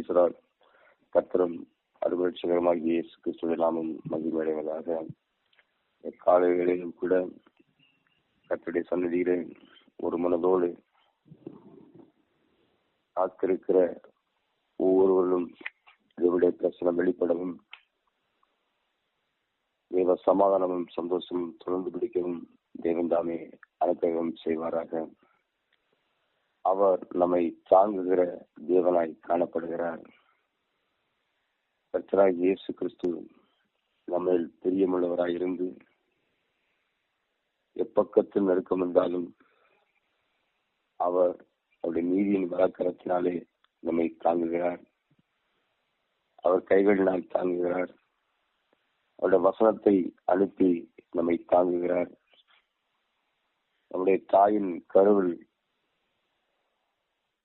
பிரைசரால் கர்த்தரும் அருமையாகிய இயேசு கிறிஸ்துவின் நாமம் மகிமையடைவதாக. காலை வேளையிலும் கூட கர்த்தருடைய சந்நிதியிலே ஒரு மனதோடு காத்திருக்கிற ஒவ்வொருவரும் தேவனுடைய பிரசனம் வெளிப்படவும், தேவ சமாதானமும் சந்தோஷமும் தொடர்ந்து பிடிக்கவும் தேவன் தாமே அனுகிரகம் செய்வாராக. அவர் நம்மை தாங்குகிற தேவனாய் காணப்படுகிறார். கர்த்தராகிய இயேசு கிறிஸ்து நம்ம பிரியமுள்ளவராய் இருந்து எப்பக்கத்தில் நெருக்கம் இருந்தாலும் அவர் அவருடைய நீதியின் பலக்கரத்தினாலே நம்மை தாங்குகிறார். அவர் கைகளினால் தாங்குகிறார். அவருடைய வசனத்தை அனுப்பி நம்மை தாங்குகிறார். நம்முடைய தாயின் கருவில்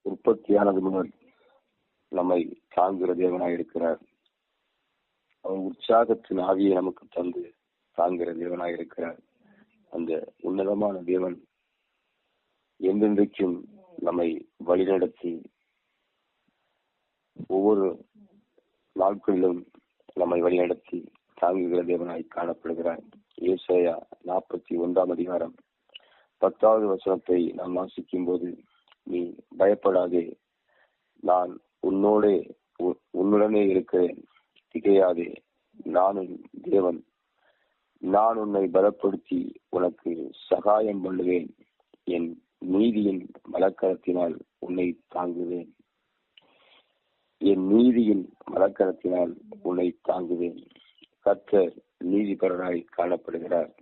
உற்பத்தியானது முதல் நம்மை தாங்குகிற தேவனாய் இருக்கிறார். அவர் உற்சாகத்தின் ஆவியை நமக்கு தந்து தாங்குகிற தேவனாய் இருக்கிறார். அந்த உன்னதமான தேவன் என்றென்றைக்கும் நம்மை வழிநடத்தி ஒவ்வொரு நாட்களிலும் நம்மை வழிநடத்தி தாங்குகிற தேவனாய் காணப்படுகிறார். ஏசாயா 41 10வது வசனத்தை நாம் வாசிக்கும் போது, நீ பயப்படாதே, நான் உன்னுடனே இருக்கிறேன், திகையாதே, நானும் தேவன், நான் உன்னை பலப்படுத்தி உனக்கு சகாயம் பண்ணுவேன், என் நீதியின் பலக்கரத்தினால் உன்னை தாங்குவேன், என் நீதியின் பலக்கரத்தினால் உன்னை தாங்குவேன். கர்த்தர் நீதிபரராய் காணப்படுகிறார்.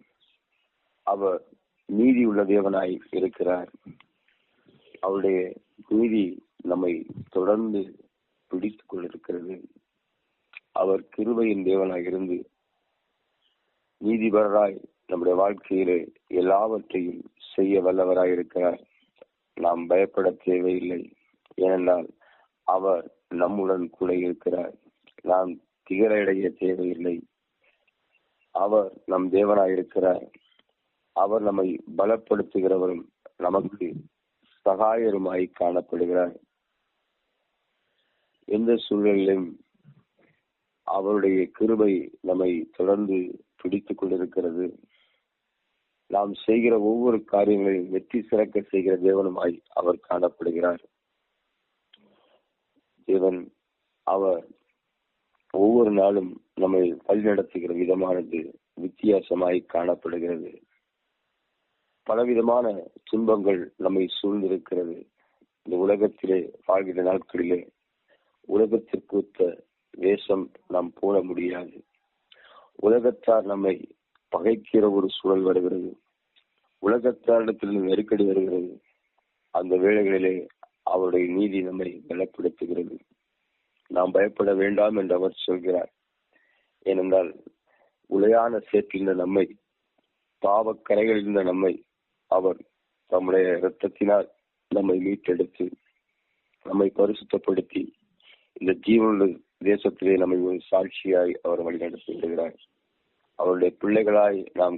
அவர் நீதி உள்ள தேவனாய் இருக்கிறார். அவருடைய நீதி நம்மை தொடர்ந்து பிடித்துக் கொண்டிருக்கிறது. அவர் கிருபையின் தேவனாய் இருந்து நீதிபரராய் நம்முடைய வாழ்க்கையிலே எல்லாவற்றையும் செய்ய வல்லவராய் இருக்கிறார். நாம் பயப்பட தேவையில்லை. ஏனென்றால் அவர் நம்முடன் கூட இருக்கிறார். நாம் திகழடைய தேவையில்லை. அவர் நம் தேவனாய் இருக்கிறார். அவர் நம்மை பலப்படுத்துகிறவரும் நமக்கு சகாயருமாய் காணப்படுகிறார். எந்த சூழலிலும் அவருடைய கிருபை நம்மை தொடர்ந்து பிடித்துக் கொண்டிருக்கிறது. நாம் செய்கிற ஒவ்வொரு காரியங்களையும் வெற்றி சிறக்க செய்கிற தேவனுமாய் அவர் காணப்படுகிறார். தேவன் அவர் ஒவ்வொரு நாளும் நம்மை வழிநடத்துகிற விதமானது வித்தியாசமாய் காணப்படுகிறது. பலவிதமான துன்பங்கள் நம்மை சூழ்ந்திருக்கிறது. இந்த உலகத்திலே வாழ்கிற நாட்களிலே உலகத்திற்கு ஒத்த வேஷம் நாம் போட முடியாது. உலகத்தார் நம்மை பகைக்கிற ஒரு சூழல் வருகிறது. உலகத்தாரிடத்தில் நெருக்கடி வருகிறது. அந்த வேளைகளிலே அவருடைய நீதி நம்மை பலப்படுத்துகிறது. நாம் பயப்பட வேண்டாம் என்று அவர் சொல்கிறார். ஏனென்றால் உளையான சேற்றிருந்த நம்மை, பாவக்கரைகள் இருந்த நம்மை அவர் தம்முடைய இரத்தத்தினால் நம்மை மீட்டெடுத்து நம்மை பரிசுத்தப்படுத்தி இந்த ஜீவனுள்ள தேசத்திலே நம்மை ஒரு சாட்சியாய் அவர் வழிநடத்தி விடுகிறார். அவருடைய பிள்ளைகளாய் நாம்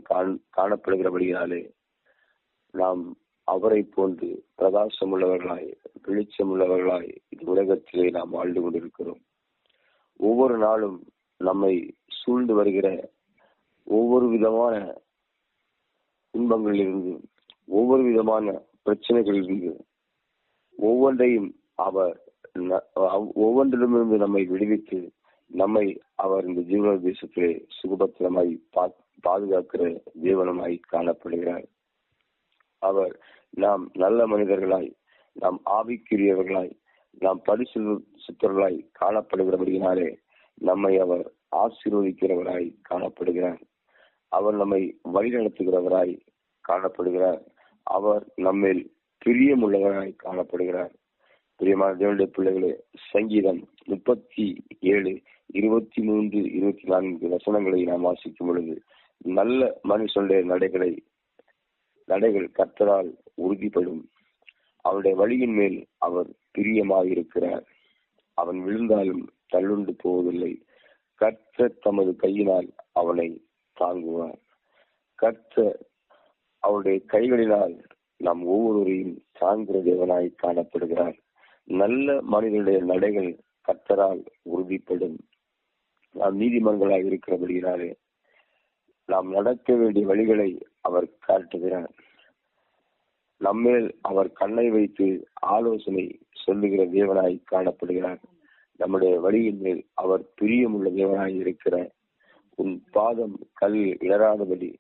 காணப்படுகிறபடியாலே நாம் அவரை போன்று பிரகாசம் உள்ளவர்களாய், வெளிச்சம் உள்ளவர்களாய் இந்த உலகத்திலே நாம் வாழ்ந்து கொண்டிருக்கிறோம். ஒவ்வொரு நாளும் நம்மை சூழ்ந்து வருகிற ஒவ்வொரு விதமான துன்பங்களிலிருந்து, ஒவ்வொரு விதமான பிரச்சனைகளிலிருந்து ஒவ்வொன்றையும் அவர் ஒவ்வொன்றிலுமிருந்து நம்மை விடுவித்து நம்மை அவர் இந்த ஜீவன தேசத்திலே சுகபத்திரமாய் பாதுகாக்கிற தேவனமாய் காணப்படுகிறார். அவர் நாம் நல்ல மனிதர்களாய், நாம் ஆவிக்குரியவர்களாய், நாம் பரிசுத்தர்களாய் காணப்படுகிறபடியினாலே நம்மை அவர் ஆசீர்வதிக்கிறவராய் காணப்படுகிறார். அவர் நம்மை வழிநடத்துகிறவராய் காணப்படுகிறார். அவர் நம்மில் பிரியமுள்ளவராய் காணப்படுகிறார். பிரியமான தேவனுடைய பிள்ளைகளே, சங்கீதம் 37, 23, 24 வசனங்களை நாம் வாசிக்கும் பொழுது, நல்ல மனுஷனுடைய நடைகள் கர்த்தரால் உறுதிப்படும், அவருடைய வழியின் மேல் அவர் பிரியமாயிருக்கிறார், அவன் விழுந்தாலும் தள்ளுண்டு போவதில்லை, கர்த்தர் தமது கையினால் அவனை தாங்குவார். கர்த்தர் அவருடைய கைகளினால் நாம் ஒவ்வொருவரையும் தாங்குகிற தேவனாய் காணப்படுகிறார். நல்ல மனிதனுடைய நடைகள் கர்த்தரால் உறுதிப்படும். நாம் நீதிமன்களாக இருக்கிறபடியாலே நாம் நடக்க வேண்டிய வழிகளை அவர் காட்டுகிறார். நம்மேல் அவர் கண்ணை வைத்து ஆலோசனை சொல்லுகிற தேவனாய் காணப்படுகிறார். நம்முடைய வழியின் மேல் அவர் பிரியமுள்ள தேவனாய் இருக்கிறார். உன் பாதம் கல் இடராதபடி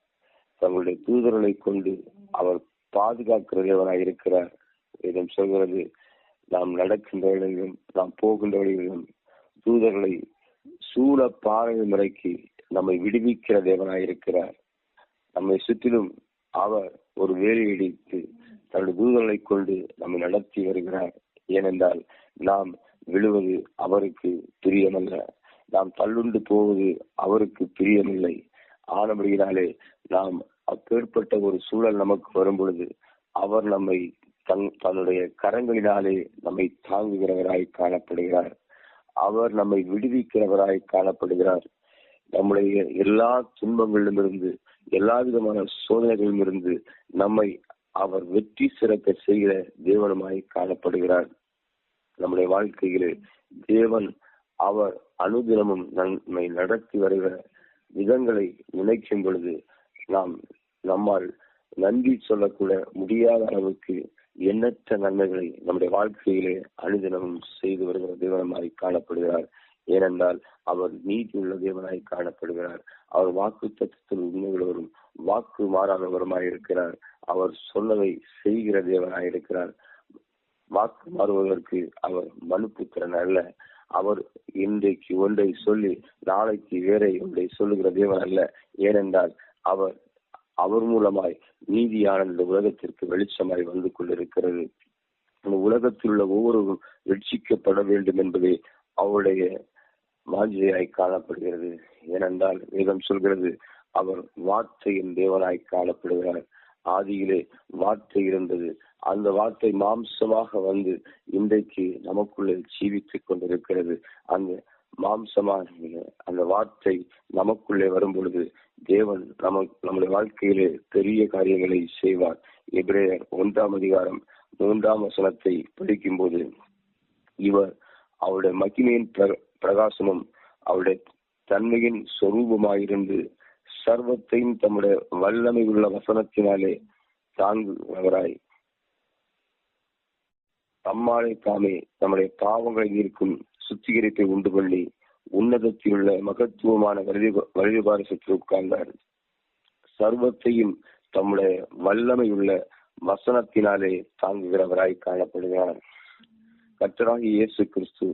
தங்களுடைய தூதர்களை கொண்டு அவர் பாதுகாக்கிற தேவனாய் இருக்கிறார். இதன் சொல்கிறது, நாம் நடக்கின்ற வழிகளிலும் நாம் போகின்ற வழிகளிலும் தூதர்களை சூழ பாறை முறைக்கு நம்மை விடுவிக்கிற தேவனாய் இருக்கிறார். நம்மை சுற்றிலும் அவர் ஒரு வேலை இடித்து தன்னுடைய தூதர்களை கொண்டு நம்மை நடத்தி வருகிறார். ஏனென்றால் நாம் விழுவது அவருக்கு பிரியமல்ல, நாம் தள்ளுண்டு போவது அவருக்கு பிரியமில்லை. ஆனபடியினாலே நாம் அப்பேற்பட்ட ஒரு சூழல் நமக்கு வரும் பொழுது அவர் நம்மை தன்னுடைய கரங்களினாலே நம்மை தாங்குகிறவராய் காணப்படுகிறார். அவர் நம்மை விடுவிக்கிறவராய் காணப்படுகிறார். நம்முடைய எல்லா துன்பங்களிலும் இருந்து, எல்லா விதமான சோதனைகளிலும் இருந்து நம்மை அவர் வெற்றி சிறக்க செய்கிற தேவனுமாய் காணப்படுகிறார். நம்முடைய வாழ்க்கையிலே தேவன் அவர் அனுதினமும் நம்மை நடத்தி வருகிற விதங்களை நினைக்கும் பொழுது நம்மால் நன்றி சொல்லக்கூட முடியாத அளவுக்கு எண்ணற்ற நன்மைகளை நம்முடைய வாழ்க்கையிலே அனுதினமும் செய்து வருகிற தேவனாய் காணப்படுகிறார். ஏனென்றால் அவர் நீதியுள்ள தேவனாய் காணப்படுகிறார். அவர் வாக்கு தத்துவத்தில் உண்மைகளோரும் வாக்கு மாறாதவருமாய் இருக்கிறார். அவர் சொன்னதை செய்கிற தேவனாய் இருக்கிறார். வாக்கு மாறுவதற்கு அவர் மனுப்புத்திறன் அல்ல. அவர் இன்றைக்கு ஒன்றை சொல்லி நாளைக்கு வேற ஒன்றை சொல்லுகிற தேவன் அல்ல. ஏனென்றால் அவர் மூலமாய் நீதியான இந்த உலகத்திற்கு வெளிச்சமாய் வந்து கொண்டிருக்கிறது. இந்த உலகத்தில் உள்ள ஒவ்வொருவரும் ரட்சிக்கப்பட வேண்டும் என்பதே அவருடைய வாஞ்சையாய் காணப்படுகிறது. ஏனென்றால் வேதம் சொல்கிறது, அவர் வார்த்தையின் தேவனாய் காணப்படுகிறார். ஆதியிலே வார்த்தை இருந்தது, அந்த வார்த்தை மாம்சமாக வந்து இன்றைக்கு நமக்குள்ளே ஜீவித்துக் கொண்டிருக்கிறது. அந்த மாம்சமாக அந்த வார்த்தை நமக்குள்ளே வரும் பொழுது தேவன் நம்முடைய வாழ்க்கையிலே பெரிய காரியங்களை செய்வார். எபிரேயர் 1:3 படிக்கும் போது, இவர் அவருடைய மகிமையின் பிரகாசமும் அவருடைய தன்மையின் சொரூபமாயிருந்து சர்வத்தையும் தம்முடைய வல்லமை உள்ள வசனத்தினாலே தாங்குகிறவராய் தம்மாலே தாமே நம்முடைய பாவங்களை நீக்கும் சுத்திகரிப்பை உண்டு பண்ணி உன்னதத்தில் உள்ள மகத்துவமான வலிபாரசத்தில் உட்கார்ந்தார். சர்வத்தையும் தம்முடைய வல்லமை உள்ள வசனத்தினாலே தாங்குகிறவராய் காணப்படுகிறார். கர்த்தராகிய இயேசு கிறிஸ்து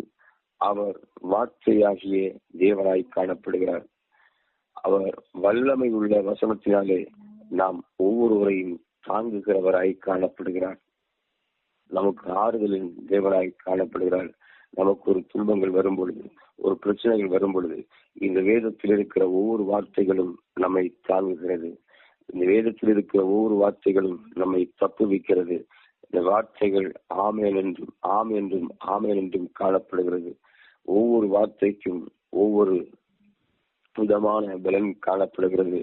அவர் வார்த்தையாகிய தேவனாய் காணப்படுகிறார். அவர் வல்லமை உள்ள வசனத்தினாலே நாம் ஒவ்வொருவரையும் தாங்குகிறவராய் காணப்படுகிறார். நமக்கு ஆறுதலின் தேவனாய் காணப்படுகிறார். நமக்கு ஒரு துன்பங்கள் வரும் பொழுது, ஒரு பிரச்சனைகள் வரும் பொழுது இந்த வேதத்தில் இருக்கிற ஒவ்வொரு வார்த்தைகளும் நம்மை தாங்குகிறது. இந்த வேதத்தில் இருக்கிற ஒவ்வொரு வார்த்தைகளும் நம்மை தப்புவிக்கிறது. இந்த வார்த்தைகள் ஆமென் என்றும் ஆமென் என்றும் காணப்படுகிறது. ஒவ்வொரு வார்த்தைக்கும் ஒவ்வொரு விதமான பலன் காணப்படுகிறது,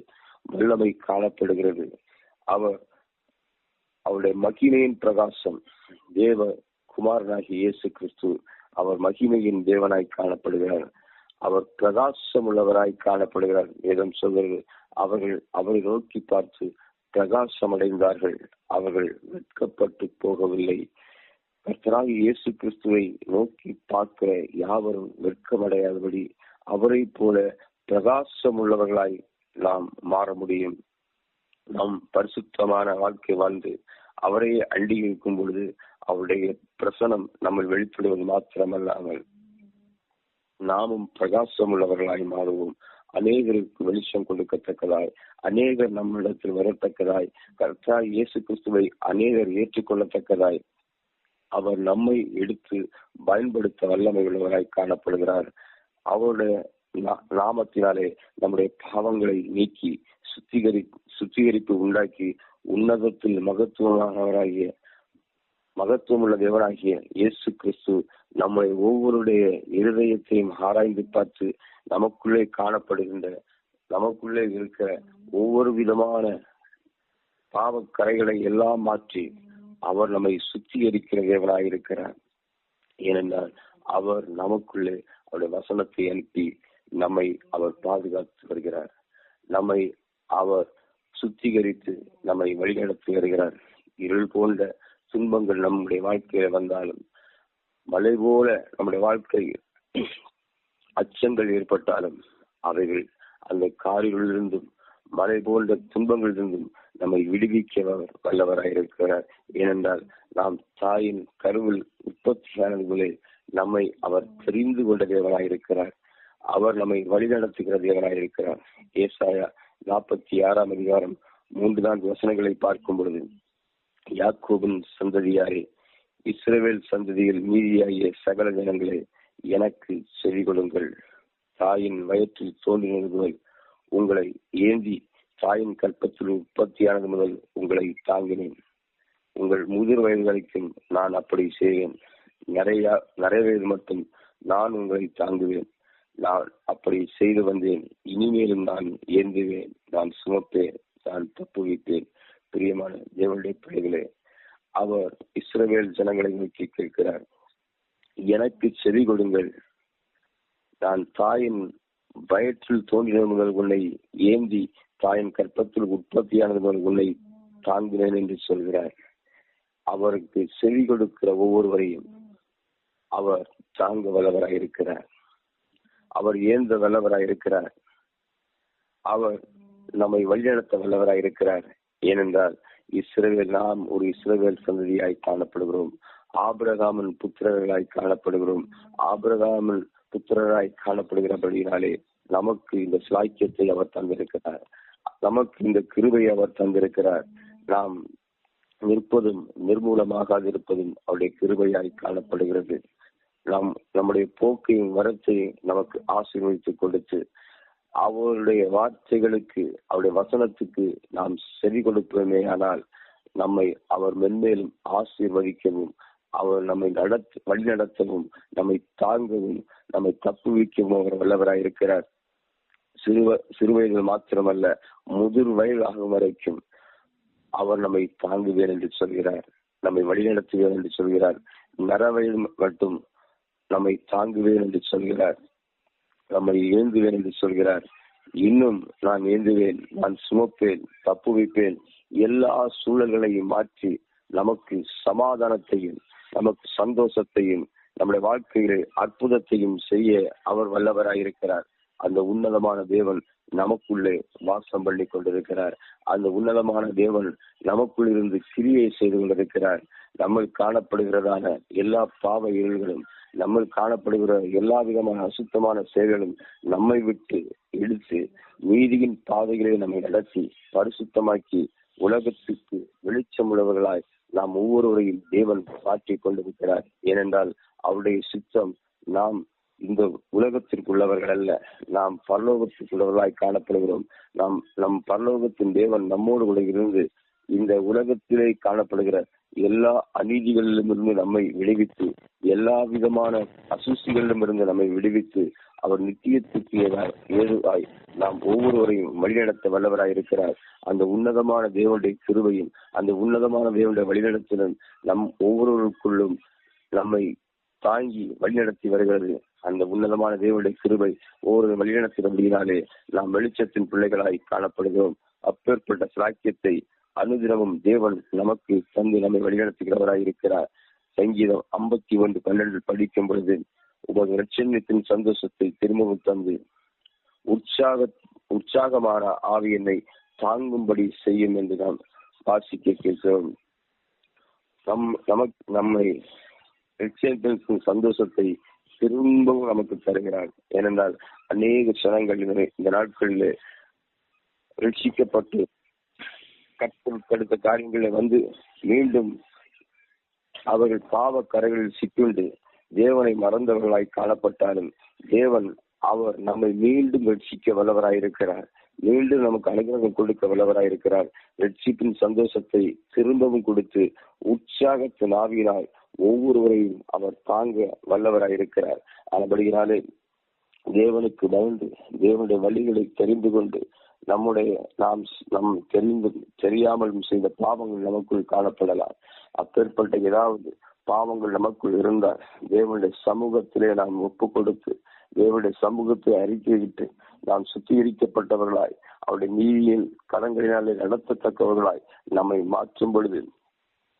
வல்லமை காணப்படுகிறது. அவருடைய மகிமையின் பிரகாசம், தேவ குமாரனாகிய இயேசு கிறிஸ்து அவர் மகிமையின் தேவனாய் காணப்படுகிறார். அவர் பிரகாசம் உள்ளவராய் காணப்படுகிறார். வேதம் சொல்கிறது, அவரை நோக்கி பார்த்து பிரகாசம் அடைந்தார்கள், அவர்கள் வெட்கப்பட்டு போகவில்லை. கர்த்தராகிய இயேசு கிறிஸ்துவை நோக்கி பார்க்கிற யாவரும் வெட்கமடையாதபடி அவரை போல பிரகாசம் உள்ளவர்களாய் நாம் மாற முடியும். நாம் பரிசுத்தமான வாழ்க்கை வாழ்ந்து அவரையே அண்டி இருக்கும் பொழுது அவருடைய பிரசனம் நம்ம வெளிப்படுவது மாத்திரமல்லாமல் நாமும் பிரகாசம் உள்ளவர்களாய் மாறுவோம். அநேகருக்கு வெளிச்சம் கொடுக்கத்தக்கதாய், அநேகர் நம்மிடத்தில் வரத்தக்கதாய், கர்த்தராகிய இயேசு கிறிஸ்துவை அநேகர் ஏற்றுக்கொள்ளத்தக்கதாய் அவர் நம்மை எடுத்து பயன்படுத்த வல்லமை உள்ளவராய் காணப்படுகிறார். அவருடைய நாமத்தினாலே நம்முடைய பாவங்களை நீக்கி சுத்திகரிப்பு உண்டாக்கி உன்னதத்தில் மகத்துவமுள்ள தேவனாகிய இயேசு கிறிஸ்து நம்மை ஒவ்வொருடைய இருதயத்தையும் ஆராய்ந்து பார்த்து நமக்குள்ளே இருக்கிற ஒவ்வொரு விதமான பாவக்கரைகளை எல்லாம் மாற்றி அவர் நம்மை சுத்திகரிக்கிற தேவனாயிருக்கிறார். ஏனென்றால் அவர் நமக்குள்ளே அவருடைய வசனத்தை அனுப்பி நம்மை அவர் பாதுகாத்து வருகிறார். நம்மை அவர் சுத்திகரித்து நம்மை வழிநடத்தி வருகிறார். இருள் போன்ற துன்பங்கள் நம்முடைய வாழ்க்கையில வந்தாலும், மலை போல நம்முடைய வாழ்க்கையில் அச்சங்கள் ஏற்பட்டாலும், அவைகள் அந்த காரிலிருந்தும் மலை போன்ற துன்பங்களிலிருந்தும் நம்மை விடுவிக்க வல்லவராயிருக்கிறார். ஏனென்றால் நாம் தாயின் கருவில் உற்பத்தியானதுகளே நம்மை அவர் தெரிந்து கொண்ட தேவனாயிருக்கிறார். அவர் நம்மை வழிநடத்துகிற தேவனாயிருக்கிறார். ஏசாயா 46 அதிகாரம் 3-4 வசனங்களை பார்க்கும் பொழுது, யாக்கோபின் சந்ததியாரே, இஸ்ரவேல் சந்ததியில் மீதியாகிய சகல ஜனங்களே, எனக்கு செவி கொடுங்கள். தாயின் வயிற்றில் தோன்றினது முதல் உங்களை ஏந்தி தாயின் கற்பத்தில் உற்பத்தியானது முதல் உங்களை தாங்கினேன். உங்கள் முதிர் வயது வரைக்கும் நான் அப்படி செய்வேன். நிறைய வயது மட்டும் நான் உங்களை தாங்குவேன். நான் அப்படி செய்து வந்தேன். இனிமேலும் நான் ஏந்துவேன், நான் சுமப்பேன், நான் தப்புவிப்பேன். பிரியமான தேவனுடைய பிள்ளைகளே, அவர் இஸ்ரவேல் ஜனங்களை நோக்கி கேட்கிறார், எனக்கு செவி கொடுங்கள். நான் தாயின் வயிற்றில் தோன்றின முதல் உன்னை ஏந்தி தாயின் கற்பத்தில் உற்பத்தியானது முதல் உன்னை தாங்கினேன் என்று சொல்கிறார். அவருக்கு செவி கொடுக்கிற ஒவ்வொருவரையும் அவர் தாங்க வல்லவராயிருக்கிறார். அவர் ஏந்த வல்லவராயிருக்கிறார். அவர் நம்மை வழிநடத்த வல்லவராயிருக்கிறார். ஏனென்றால் நாம் ஒரு இஸ்ரவேல் சந்ததியாய் காணப்படுகிறோம். ஆபிரகாமின் புத்திரர்களாய் காணப்படுகிறோம். ஆபிரகாமின் புத்திரராய் காணப்படுகிறபடினாலே நமக்கு இந்த சாக்கியத்தை அவர் தந்திருக்கிறார். நமக்கு இந்த கிருபையை அவர் தந்திருக்கிறார். நாம் நிற்பதும் நிர்மூலமாக இருப்பதும் அவருடைய கிருபையாய் காணப்படுகிறது. நம்முடைய போக்கையும் வரத்தையும் நமக்கு ஆசீர்வதித்துக் கொடுத்து, அவருடைய வார்த்தைகளுக்கு அவருடைய வசனத்துக்கு நாம் செவி கொடுப்போமே ஆனால் நம்மை அவர் மென்மேலும் ஆசீர்வதிக்கவும், அவர் நம்மை வழிநடத்தவும், நம்மை தாங்கவும், நம்மை தப்புவிக்கவும் அவர் வல்லவராயிருக்கிறார். சிறுவயதில் மாத்திரமல்ல, முதிர் வயது ஆகும் வரைக்கும் அவர் நம்மை தாங்குவேன் என்று சொல்கிறார். நம்மை வழிநடத்துவேன் என்று சொல்கிறார். நரவயது மட்டும் நம்மை தாங்குவேன் என்று சொல்கிறார். நம்மை ஏந்துவேன் என்று சொல்கிறார். இன்னும் நான் ஏந்துவேன், நான் சுமப்பேன், தப்புவிப்பேன். எல்லா சூழல்களையும் மாற்றி நமக்கு சமாதானத்தையும் நமக்கு சந்தோஷத்தையும் நம்முடைய வாழ்க்கையிலே அற்புதத்தையும் செய்ய அவர் வல்லவராயிருக்கிறார். அந்த உன்னதமான தேவன் நமக்குள்ளே வாசம் பண்ணி கொண்டிருக்கிறார். அந்த உன்னதமான தேவன் நமக்குள் இருந்து கிரியை செய்து கொண்டிருக்கிறார். நம்ம காணப்படுகிறதான எல்லா பாவ இருள்களும், நம்ம காணப்படுகிற எல்லா விதமான அசுத்தமான செயல்களும் நம்மை விட்டு எடுத்து நீதியின் பாதைகளை நம்மை நடத்தி பரிசுத்தமாக்கி உலகத்துக்கு வெளிச்சம் உள்ளவர்களாய் நாம் ஒவ்வொருவரையும் தேவன் மாற்றிக் கொண்டிருக்கிறார். ஏனென்றால் அவருடைய சித்தம் நாம் இந்த உலகத்திற்குள்ளவர்கள் அல்ல, நாம் பரலோகத்திற்குள்ளவர்களாய் காணப்படுகிறோம். நம் பரலோகத்தின் தேவன் நம்மோடு கூட இருந்து இந்த உலகத்திலே காணப்படுகிற எல்லா அநீதிகளிலுமிருந்து நம்மை விடுவித்து, எல்லா விதமான அசூசிகளிலுமிருந்து நம்மை விடுவித்து, அவர் நித்தியத்துக்கு ஏதுவாய் நாம் ஒவ்வொருவரையும் வழிநடத்த வல்லவராயிருக்கிறார். அந்த உன்னதமான தேவனுடைய கிருபையும் அந்த உன்னதமான தேவனுடைய வழிநடத்தலும் நம் ஒவ்வொருவருக்குள்ளும் நம்மை தாங்கி வழிநடத்தி வருகிறது. அந்த உன்னதமான தேவனுடைய கிருபை ஒவ்வொரு வழிநடத்தினாலே நாம் வெளிச்சத்தின் பிள்ளைகளாய் காணப்படுகிறோம். அப்பேற்பட்ட சாக்கியத்தை அனுதினமும் தேவன் நமக்கு தந்து நம்மை வழிநடத்துகிறவராய் இருக்கிறார். சங்கீதம் 51:12 படிக்கும் பொழுது, உமது இரட்சணியத்தின் சந்தோஷத்தை திரும்பவும் தந்து உற்சாகமான ஆவி என்னை தாங்கும்படி செய்யும் என்று நாம் வாசிக்க கேட்கிறோம். நம்மை இரட்சணியத்தின் சந்தோஷத்தை திரும்பவும் நமக்கு தருகிறார். ஏனென்றால் அநேக ஜனங்கள் இந்த நாட்களிலே ரட்சிக்கப்பட்டு கடுத்த காரியங்களை வந்து மீண்டும் அவர்கள் பாவ கரைகளில் சிக்குண்டு தேவனை மறந்தவர்களாய் காணப்பட்டாலும் தேவன் அவர் நம்மை மீண்டும் ரட்சிக்க வல்லவராயிருக்கிறார். மீண்டும் நமக்கு அனுகிரகம் கொடுக்க வல்லவராயிருக்கிறார். ரட்சிப்பின் சந்தோஷத்தை திரும்பவும் கொடுத்து உற்சாகத்தின் ஆவியினால் ஒவ்வொருவரையும் அவர் தாங்க வல்லவராயிருக்கிறார். அதுபடியாலே தேவனுக்கு பயந்து தேவனுடைய வழிகளை தெரிந்து கொண்டு நாம் தெரியாமல் செய்த பாவங்கள் நமக்குள் காணப்படலாம். அப்பேற்பட்ட ஏதாவது பாவங்கள் நமக்குள் இருந்தால் தேவனுடைய சமூகத்திலே நாம் ஒப்பு கொடுத்து தேவனுடைய சமூகத்தை அறிக்கையிட்டு நாம் சுத்திகரிக்கப்பட்டவர்களாய் அவருடைய நீதியின் கரங்களினாலே நடத்தத்தக்கவர்களாய் நம்மை மாற்றும் பொழுது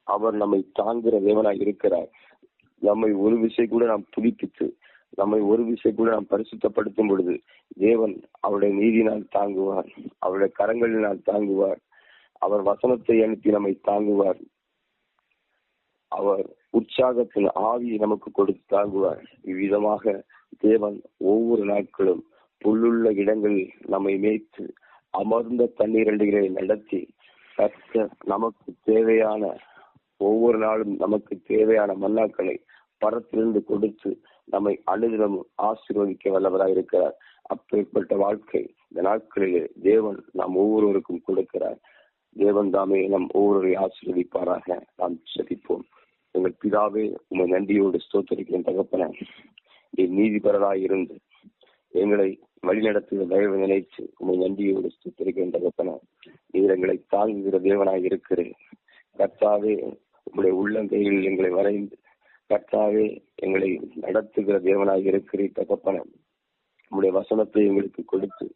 அவர் நம்மை தாங்குகிற தேவனாய் இருக்கிறார். நம்மை ஒரு விசை கூட நாம் புதுப்பித்து நம்மை ஒரு விசை கூட நாம் பரிசுத்தப்படுத்தும் பொழுது தேவன் அவருடைய நீதியினால் தாங்குவார், அவருடைய கரங்களினால் தாங்குவார், அவர் வசனத்தை அனுப்பி நம்மை தாங்குவார், அவர் உற்சாகத்தின் ஆவியை நமக்கு கொடுத்து தாங்குவார். இவ்விதமாக தேவன் ஒவ்வொரு நாட்களும் புல்லுள்ள இடங்களில் நம்மை மேய்த்து அமர்ந்த தண்ணீரண்டிகளை நடத்தி கர்த்தர் நமக்கு தேவையான ஒவ்வொரு நாளும் நமக்கு தேவையான மன்னாக்களை பரத்திலிருந்து கொடுத்து நம்மை அனுதினமும் ஆசீர்வதிக்க வல்லவராய் இருக்கிறார். அப்பேற்பட்ட வாழ்க்கை இந்த நாட்களிலே தேவன் நாம் ஒவ்வொருவருக்கும் கொடுக்கிறார். தேவன் தாமே நம் ஒவ்வொருவரையும் ஆசீர்வதிப்பாராக. நாம் ஜெபிப்போம். எங்கள் பிதாவே, உம்மை நன்றியோடு ஸ்தோத்திரிக்கிறேன் தகப்பனே. நீர் நீதிபரராய் இருந்து எங்களை வழிநடத்துகிற தயவு நினைத்து உம்மை நன்றியோடு ஸ்தோத்திரிக்கிறேன் தகப்பனே. நீர் எங்களை தாங்குகிற தேவனாய் இருக்கிறேன் கர்த்தாவே. உங்களுடைய உள்ளங்கையில் எங்களை வரைந்து கர்த்தாவே எங்களை நடத்துகிற தேவனாய் இருக்கிறேன் தகப்பனே. உங்களுடைய வசனத்தை எங்களுக்கு கொடுத்து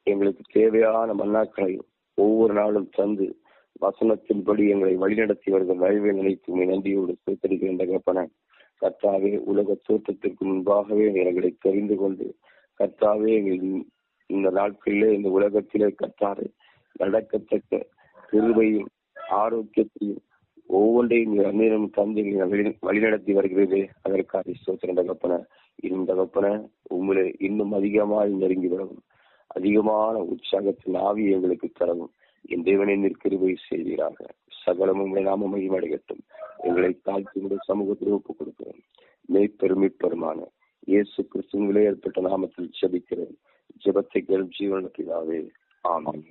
எங்களுக்கு தேவையான மன்னாக்களை ஒவ்வொரு நாளும் தந்து வசனத்தின்படி எங்களை வழிநடத்தி வருகிற தயவை நினைத்து நன்றியோடு ஸ்தோத்திரிக்கிறேன் தகப்பனே. கர்த்தாவே, உலக தோற்றத்திற்கு முன்பாகவே எங்களை தெரிந்து கொண்டு கர்த்தாவே இந்த நாட்களிலே இந்த உலகத்திலே கர்த்தாவே நடக்கத்தக்க கிருபையும் ஆரோக்கியத்தையும் ஒவ்வொன்றையும் அந்நியம் தந்து வழிநடத்தி வருகிறது. அதற்காக ஸ்தோத்திரம் தகப்பனே. இன்னும் தகப்பனே, உங்களை இன்னும் அதிகமாக நெருங்கி வரவும் அதிகமான உற்சாகத்தின் ஆவி எங்களுக்கு தரவும் என் தேவனை கிருபை செய்வீராக. சகலமும் உங்களை நாம மகிமடையட்டும். எங்களை தாழ்த்தி சமூகத்தில் ஒப்புக் கொடுக்கிறோம். மெய்ப்பெருமைப்பெருமான இயேசு கிறிஸ்துவிலே ஏற்பட்ட நாமத்தில் ஜெபிக்கிறேன். ஜெபத்தை கேளும் ஜீவனுள்ள பிதாவே. ஆமென்.